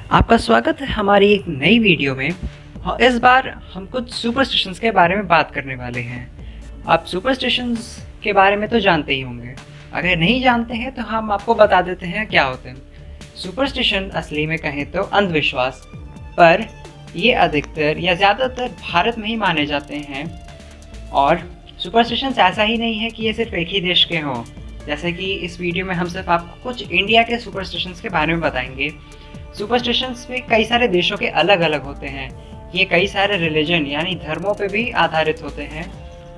आपका स्वागत है हमारी एक नई वीडियो में। और इस बार हम कुछ सुपरस्टिशंस के बारे में बात करने वाले हैं। आप सुपरस्टिशंस के बारे में तो जानते ही होंगे, अगर नहीं जानते हैं तो हम आपको बता देते हैं क्या होते हैं। सुपरस्टिशन असली में कहें तो अंधविश्वास, पर ये अधिकतर या ज़्यादातर भारत में ही माने जाते हैं। और सुपरस्टिशंस ऐसा ही नहीं है कि ये सिर्फ एक ही देश के हों, जैसे कि इस वीडियो में हम सिर्फ आपको कुछ इंडिया के सुपरस्टिशंस के बारे में बताएंगे। सुपरस्टिशंस भी कई सारे देशों के अलग अलग होते हैं। ये कई सारे रिलीजन यानी धर्मों पे भी आधारित होते हैं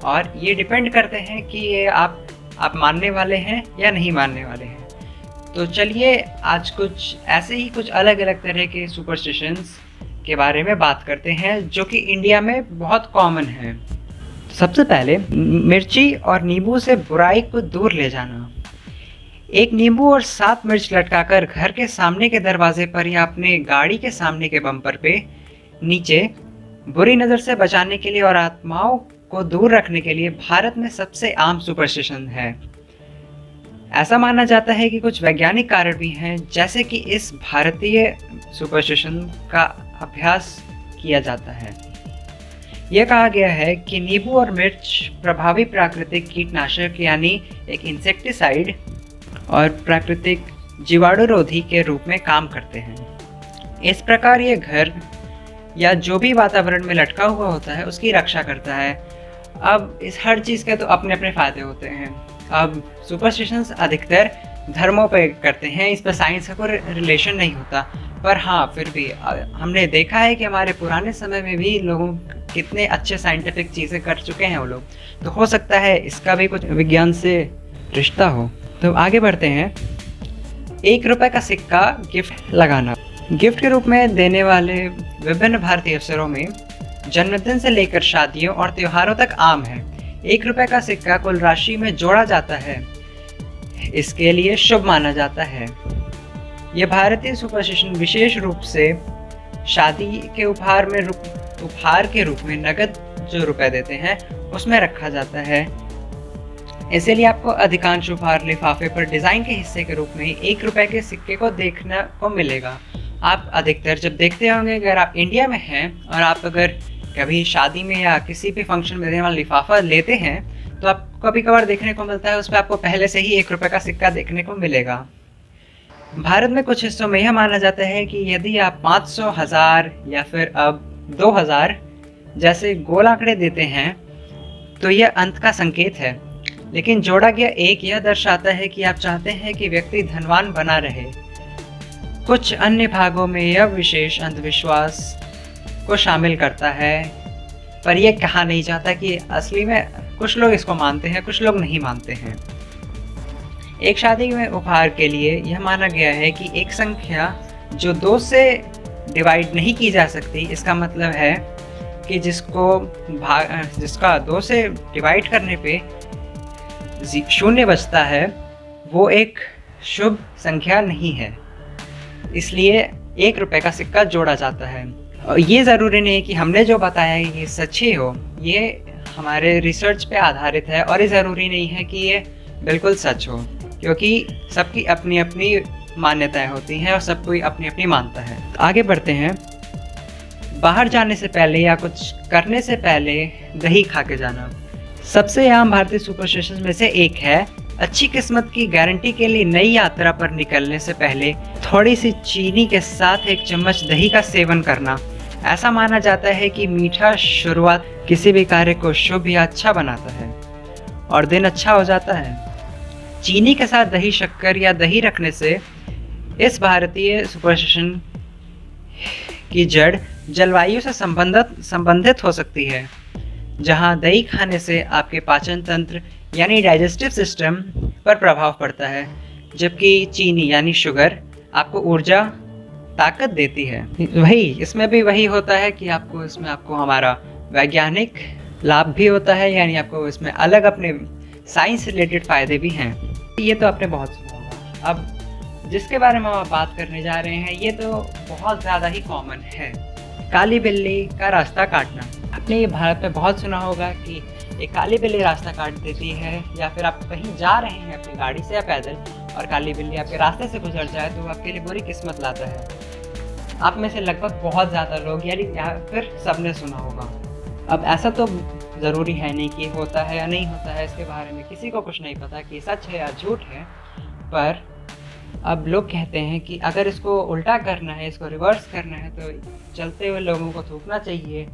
और ये डिपेंड करते हैं कि ये आप मानने वाले हैं या नहीं मानने वाले हैं। तो चलिए आज कुछ ऐसे ही कुछ अलग अलग तरह के सुपरस्टिशंस के बारे में बात करते हैं जो कि इंडिया में बहुत कॉमन है। सबसे पहले मिर्ची और नींबू से बुराई को दूर ले जाना। एक नींबू और 7 मिर्च लटकाकर घर के सामने के दरवाजे पर या अपने गाड़ी के सामने के बम्पर पे नीचे बुरी नज़र से बचाने के लिए और आत्माओं को दूर रखने के लिए भारत में सबसे आम सुपरस्टिशन है। ऐसा माना जाता है कि कुछ वैज्ञानिक कारण भी हैं, जैसे कि इस भारतीय सुपरस्टिशन का अभ्यास किया जाता है। यह कहा गया है कि नींबू और मिर्च प्रभावी प्राकृतिक कीटनाशक यानी एक इंसेक्टिसाइड और प्राकृतिक जीवाणुरोधी के रूप में काम करते हैं। इस प्रकार ये घर या जो भी वातावरण में लटका हुआ होता है उसकी रक्षा करता है। अब इस हर चीज़ के तो अपने अपने फ़ायदे होते हैं। अब सुपरस्टिशंस अधिकतर धर्मों पे करते हैं, इस पर साइंस का कोई रिलेशन नहीं होता, पर हाँ फिर भी हमने देखा है कि हमारे पुराने समय में भी लोगों कितने अच्छे साइंटिफिक चीज़ें कर चुके हैं वो लोग, तो हो सकता है इसका भी कुछ विज्ञान से रिश्ता हो। तो आगे बढ़ते हैं। 1 रुपए का सिक्का गिफ्ट लगाना। गिफ्ट के रूप में देने वाले विभिन्न भारतीय अवसरों में जन्मदिन से लेकर शादियों और त्योहारों तक आम है। 1 रुपए का सिक्का कुल राशि में जोड़ा जाता है, इसके लिए शुभ माना जाता है। यह भारतीय सुपरस्टिशन विशेष रूप से शादी के उपहार के रूप में नगद जो रुपए देते हैं उसमें रखा जाता है। इसलिए आपको अधिकांश उपहार लिफाफे पर डिज़ाइन के हिस्से के रूप में ही 1 रुपए के सिक्के को देखने को मिलेगा। आप अधिकतर जब देखते होंगे, अगर आप इंडिया में हैं और आप अगर कभी शादी में या किसी भी फंक्शन में देने वाला लिफाफा लेते हैं तो आपको कभी कभार देखने को मिलता है उस पर आपको पहले से ही 1 रुपए का सिक्का देखने को मिलेगा। भारत में कुछ हिस्सों में यह माना जाता है कि यदि आप 500, 1000 या फिर अब 2000 जैसे गोल आंकड़े देते हैं तो यह अंत का संकेत है, लेकिन जोड़ा गया 1 यह दर्शाता है कि आप चाहते हैं कि व्यक्ति धनवान बना रहे। कुछ अन्य भागों में यह विशेष अंधविश्वास को शामिल करता है, पर यह कहा नहीं जाता कि असली में कुछ लोग इसको मानते हैं, कुछ लोग नहीं मानते हैं। एक शादी में उपहार के लिए यह माना गया है कि एक संख्या जो 2 से डिवाइड नहीं की जा सकती, इसका मतलब है कि जिसका 2 से डिवाइड करने पे 0 बचता है वो एक शुभ संख्या नहीं है, इसलिए 1 रुपए का सिक्का जोड़ा जाता है। और ये ज़रूरी नहीं कि हमने जो बताया ये सच ही हो, ये हमारे रिसर्च पे आधारित है और ये ज़रूरी नहीं है कि ये बिल्कुल सच हो, क्योंकि सबकी अपनी अपनी मान्यताएं होती हैं और सब कोई अपनी अपनी मानता है। तो आगे बढ़ते हैं। बाहर जाने से पहले या कुछ करने से पहले दही खा के जाना। सबसे आम भारतीय सुपरस्टिशन में से एक है। अच्छी किस्मत की गारंटी के लिए नई यात्रा पर निकलने से पहले थोड़ी सी चीनी के साथ 1 चम्मच दही का सेवन करना। ऐसा माना जाता है कि मीठा शुरुआत किसी भी कार्य को शुभ या अच्छा बनाता है और दिन अच्छा हो जाता है। चीनी के साथ दही, शक्कर या दही रखने से इस भारतीय सुपरस्टिशन की जड़ जलवायु से संबंधित हो सकती है, जहां दही खाने से आपके पाचन तंत्र यानी डाइजेस्टिव सिस्टम पर प्रभाव पड़ता है, जबकि चीनी यानी शुगर आपको ऊर्जा, ताकत देती है। इसमें भी वही होता है कि आपको हमारा वैज्ञानिक लाभ भी होता है, यानी आपको इसमें अलग अपने साइंस रिलेटेड फ़ायदे भी हैं। ये तो आपने बहुत सुना होगा। अब जिसके बारे में हम बात करने जा रहे हैं ये तो बहुत ज़्यादा ही कॉमन है। काली बिल्ली का रास्ता काटना। आपने ये भारत में बहुत सुना होगा कि एक काली बिल्ली रास्ता काट देती है, या फिर आप कहीं जा रहे हैं अपनी गाड़ी से या पैदल और काली बिल्ली आपके रास्ते से गुजर जाए तो वो आपके लिए बुरी किस्मत लाता है। आप में से लगभग बहुत ज़्यादा लोग या फिर सबने सुना होगा। अब ऐसा तो ज़रूरी है नहीं कि होता है या नहीं होता है, इसके बारे में किसी को कुछ नहीं पता कि सच है या झूठ है। पर अब लोग कहते हैं कि अगर इसको उल्टा करना है, इसको रिवर्स करना है, तो चलते हुए लोगों को थूकना चाहिए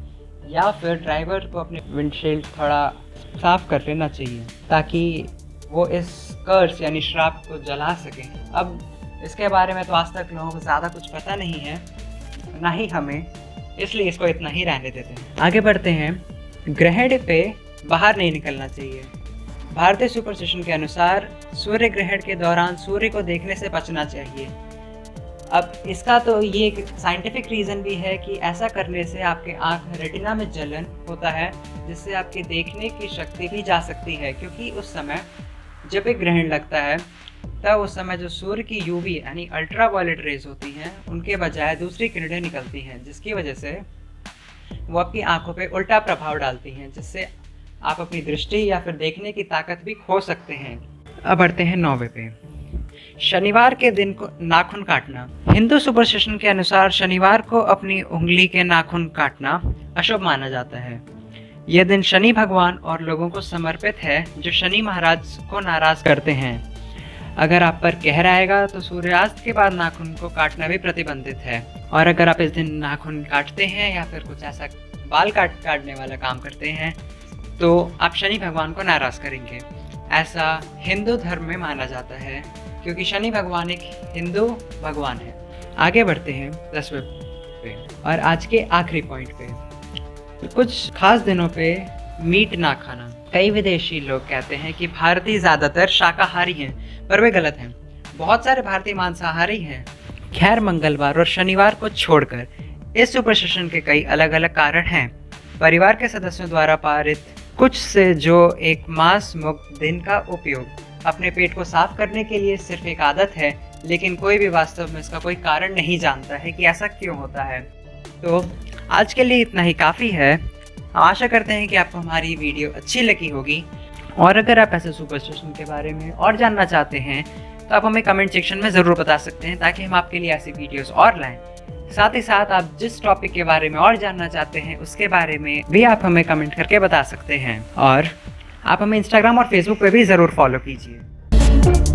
या फिर ड्राइवर को अपने विंडशील्ड थोड़ा साफ़ कर लेना चाहिए ताकि वो इस कर्स यानी श्राप को जला सकें। अब इसके बारे में तो आज तक लोगों को ज़्यादा कुछ पता नहीं है, ना ही हमें, इसलिए इसको इतना ही रहने देते हैं। आगे बढ़ते हैं। ग्रहण पे बाहर नहीं निकलना चाहिए। भारतीय सुपरस्टिशन के अनुसार सूर्य ग्रहण के दौरान सूर्य को देखने से बचना चाहिए। अब इसका तो ये एक साइंटिफिक रीज़न भी है कि ऐसा करने से आपके आँख रेटिना में जलन होता है, जिससे आपके देखने की शक्ति भी जा सकती है, क्योंकि उस समय जब एक ग्रहण लगता है तब उस समय जो सूर्य की यूवी यानी अल्ट्रावायलेट रेज होती हैं, उनके बजाय दूसरी किरणें निकलती हैं, जिसकी वजह से वो आपकी आंखों पे उल्टा प्रभाव डालती हैं, जिससे आप अपनी दृष्टि या फिर देखने की ताकत भी खो सकते हैं। अब बढ़ते हैं 9वें पे। शनिवार के दिन को नाखून काटना। हिंदू सुपरस्टिशन के अनुसार शनिवार को अपनी उंगली के नाखून काटना अशुभ माना जाता है। यह दिन शनि भगवान और लोगों को समर्पित है जो शनि महाराज को नाराज करते हैं। अगर आप पर कहर आएगा तो सूर्यास्त के बाद नाखून को काटना भी प्रतिबंधित है, और अगर आप इस दिन नाखून काटते हैं या फिर कुछ ऐसा बाल काटने वाला काम करते हैं तो आप शनि भगवान को नाराज करेंगे। ऐसा हिंदू धर्म में माना जाता है, क्योंकि शनि भगवान एक हिंदू भगवान है। आगे बढ़ते हैं 10वें पे और आज के आखिरी पॉइंट पे। कुछ खास दिनों पे मीट ना खाना। कई विदेशी लोग कहते हैं कि भारतीय ज़्यादातर शाकाहारी हैं, पर वे गलत हैं। बहुत सारे भारतीय मांसाहारी हैं। खैर, मंगलवार और शनिवार को छोड़कर इस सुपरस्टिशन के कई अलग अलग कारण हैं। परिवार के सदस्यों द्वारा पारित कुछ से जो एक मांस मुक्त दिन का उपयोग अपने पेट को साफ करने के लिए सिर्फ एक आदत है, लेकिन कोई भी वास्तव में इसका कोई कारण नहीं जानता है कि ऐसा क्यों होता है। तो आज के लिए इतना ही काफ़ी है। आशा करते हैं कि आपको हमारी वीडियो अच्छी लगी होगी, और अगर आप ऐसे सुपरस्टिशन के बारे में और जानना चाहते हैं तो आप हमें कमेंट सेक्शन में ज़रूर बता सकते हैं, ताकि हम आपके लिए ऐसी वीडियोस और लाएं। साथ ही साथ आप जिस टॉपिक के बारे में और जानना चाहते हैं उसके बारे में भी आप हमें कमेंट करके बता सकते हैं, और आप हमें इंस्टाग्राम और फेसबुक पे भी ज़रूर फॉलो कीजिए।